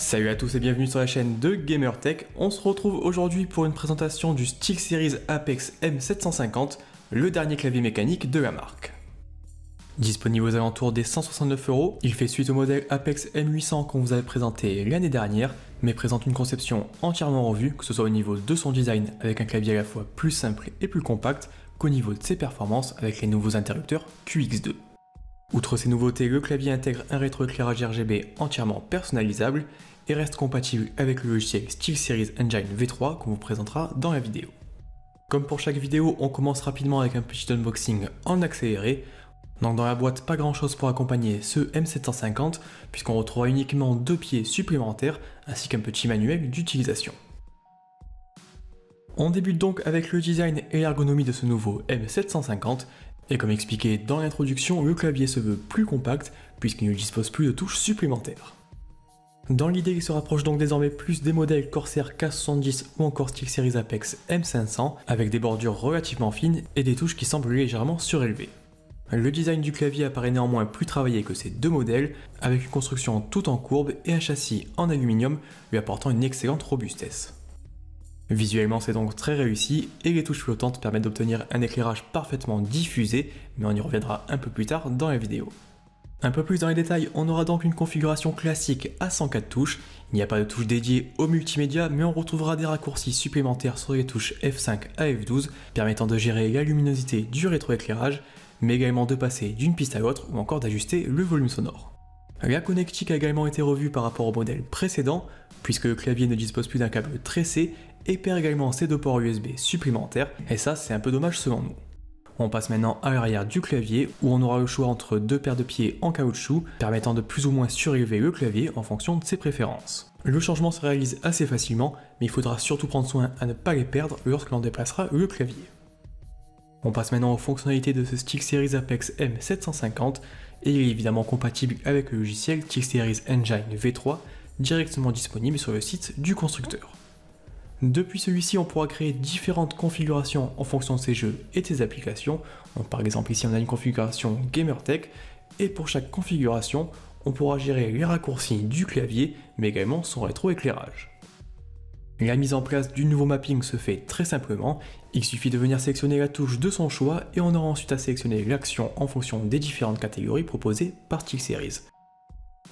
Salut à tous et bienvenue sur la chaîne de GamerTech. On se retrouve aujourd'hui pour une présentation du SteelSeries Apex M750, le dernier clavier mécanique de la marque. Disponible aux alentours des 169 €, il fait suite au modèle Apex M800 qu'on vous avait présenté l'année dernière, mais présente une conception entièrement revue, que ce soit au niveau de son design avec un clavier à la fois plus simple et plus compact, qu'au niveau de ses performances avec les nouveaux interrupteurs QX2. Outre ces nouveautés, le clavier intègre un rétroéclairage RGB entièrement personnalisable et reste compatible avec le logiciel SteelSeries Engine V3 qu'on vous présentera dans la vidéo. Comme pour chaque vidéo, on commence rapidement avec un petit unboxing en accéléré. Donc dans la boîte, pas grand chose pour accompagner ce M750 puisqu'on retrouvera uniquement 2 pieds supplémentaires ainsi qu'un petit manuel d'utilisation. On débute donc avec le design et l'ergonomie de ce nouveau M750. Et comme expliqué dans l'introduction, le clavier se veut plus compact puisqu'il ne dispose plus de touches supplémentaires. Dans l'idée, il se rapproche donc désormais plus des modèles Corsair K70 ou encore SteelSeries Apex M500 avec des bordures relativement fines et des touches qui semblent légèrement surélevées. Le design du clavier apparaît néanmoins plus travaillé que ces deux modèles avec une construction toute en courbe et un châssis en aluminium lui apportant une excellente robustesse. Visuellement, c'est donc très réussi et les touches flottantes permettent d'obtenir un éclairage parfaitement diffusé, mais on y reviendra un peu plus tard dans la vidéo. Un peu plus dans les détails, on aura donc une configuration classique à 104 touches. Il n'y a pas de touche dédiée au multimédia, mais on retrouvera des raccourcis supplémentaires sur les touches F5 à F12, permettant de gérer la luminosité du rétroéclairage, mais également de passer d'une piste à l'autre ou encore d'ajuster le volume sonore. La connectique a également été revue par rapport au modèle précédent, puisque le clavier ne dispose plus d'un câble tressé et perd également ses deux ports USB supplémentaires, et ça c'est un peu dommage selon nous. On passe maintenant à l'arrière du clavier où on aura le choix entre deux paires de pieds en caoutchouc permettant de plus ou moins surélever le clavier en fonction de ses préférences. Le changement se réalise assez facilement, mais il faudra surtout prendre soin à ne pas les perdre lorsque l'on déplacera le clavier. On passe maintenant aux fonctionnalités de ce SteelSeries Apex M750 et il est évidemment compatible avec le logiciel SteelSeries Engine V3 directement disponible sur le site du constructeur. Depuis celui-ci, on pourra créer différentes configurations en fonction de ses jeux et de ses applications. Donc, par exemple, ici on a une configuration GamerTech et pour chaque configuration, on pourra gérer les raccourcis du clavier mais également son rétroéclairage. La mise en place du nouveau mapping se fait très simplement, il suffit de venir sélectionner la touche de son choix et on aura ensuite à sélectionner l'action en fonction des différentes catégories proposées par SteelSeries.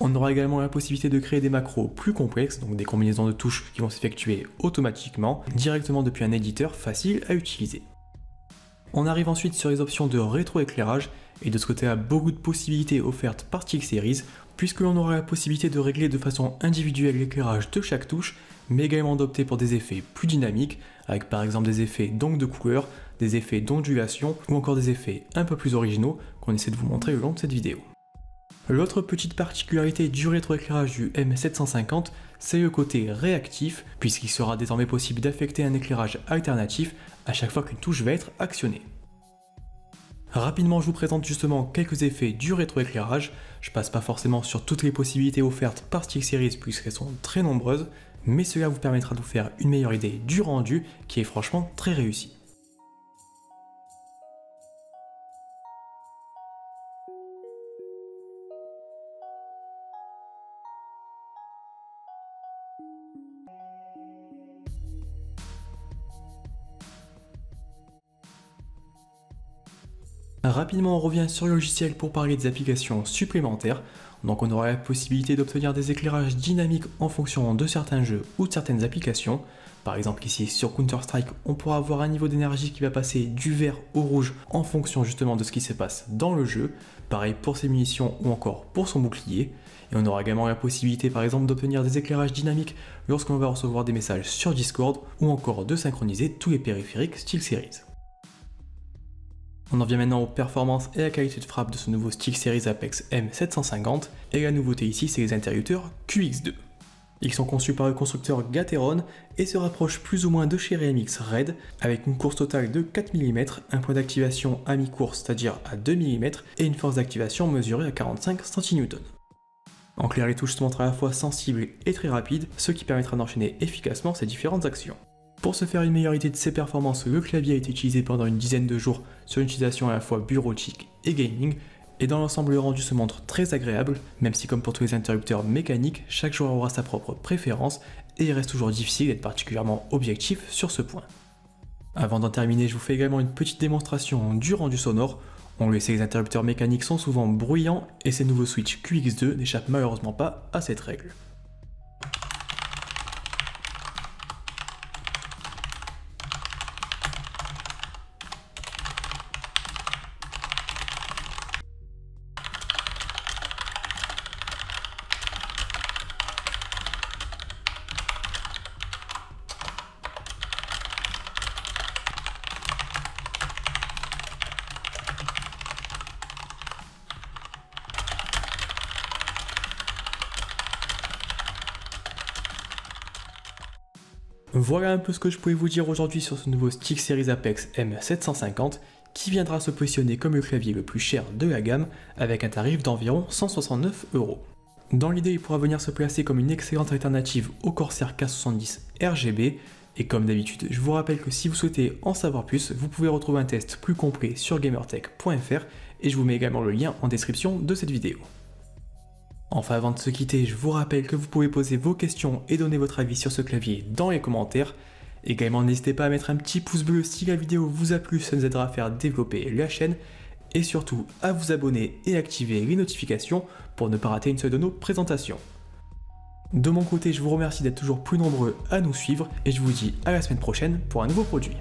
On aura également la possibilité de créer des macros plus complexes, donc des combinaisons de touches qui vont s'effectuer automatiquement, directement depuis un éditeur facile à utiliser. On arrive ensuite sur les options de rétroéclairage, et de ce côté-là, beaucoup de possibilités offertes par SteelSeries, puisque l'on aura la possibilité de régler de façon individuelle l'éclairage de chaque touche, mais également d'opter pour des effets plus dynamiques, avec par exemple des effets d'onde de couleur, des effets d'ondulation, ou encore des effets un peu plus originaux qu'on essaie de vous montrer le long de cette vidéo. L'autre petite particularité du rétroéclairage du M750, c'est le côté réactif, puisqu'il sera désormais possible d'affecter un éclairage alternatif à chaque fois qu'une touche va être actionnée. Rapidement, je vous présente justement quelques effets du rétroéclairage. Je passe pas forcément sur toutes les possibilités offertes par SteelSeries puisqu'elles sont très nombreuses, mais cela vous permettra de vous faire une meilleure idée du rendu qui est franchement très réussi. Rapidement, on revient sur le logiciel pour parler des applications supplémentaires. Donc on aura la possibilité d'obtenir des éclairages dynamiques en fonction de certains jeux ou de certaines applications. Par exemple ici sur Counter-Strike, on pourra avoir un niveau d'énergie qui va passer du vert au rouge en fonction justement de ce qui se passe dans le jeu. Pareil pour ses munitions ou encore pour son bouclier. Et on aura également la possibilité par exemple d'obtenir des éclairages dynamiques lorsqu'on va recevoir des messages sur Discord ou encore de synchroniser tous les périphériques SteelSeries. On en vient maintenant aux performances et à la qualité de frappe de ce nouveau SteelSeries Apex M750, et la nouveauté ici c'est les interrupteurs QX2. Ils sont conçus par le constructeur Gateron et se rapprochent plus ou moins de chez RMX Red, avec une course totale de 4 mm, un point d'activation à mi-course c'est-à-dire à 2 mm, et une force d'activation mesurée à 45 cN. En clair, les touches sont à la fois sensibles et très rapides, ce qui permettra d'enchaîner efficacement ces différentes actions. Pour se faire une meilleure idée de ses performances, le clavier a été utilisé pendant une dizaine de jours sur une utilisation à la fois bureautique et gaming, Et dans l'ensemble, le rendu se montre très agréable, même si comme pour tous les interrupteurs mécaniques, chaque joueur aura sa propre préférence et il reste toujours difficile d'être particulièrement objectif sur ce point. Avant d'en terminer, je vous fais également une petite démonstration du rendu sonore. On le sait, les interrupteurs mécaniques sont souvent bruyants et ces nouveaux Switch QX2 n'échappent malheureusement pas à cette règle. Voilà un peu ce que je pouvais vous dire aujourd'hui sur ce nouveau StickSeries Apex M750 qui viendra se positionner comme le clavier le plus cher de la gamme avec un tarif d'environ 169 €. Dans l'idée, il pourra venir se placer comme une excellente alternative au Corsair K70 RGB et comme d'habitude, je vous rappelle que si vous souhaitez en savoir plus, vous pouvez retrouver un test plus complet sur gamertech.fr et je vous mets également le lien en description de cette vidéo. Enfin, avant de se quitter, je vous rappelle que vous pouvez poser vos questions et donner votre avis sur ce clavier dans les commentaires. Également, n'hésitez pas à mettre un petit pouce bleu si la vidéo vous a plu, ça nous aidera à faire développer la chaîne. Et surtout, à vous abonner et activer les notifications pour ne pas rater une seule de nos présentations. De mon côté, je vous remercie d'être toujours plus nombreux à nous suivre et je vous dis à la semaine prochaine pour un nouveau produit.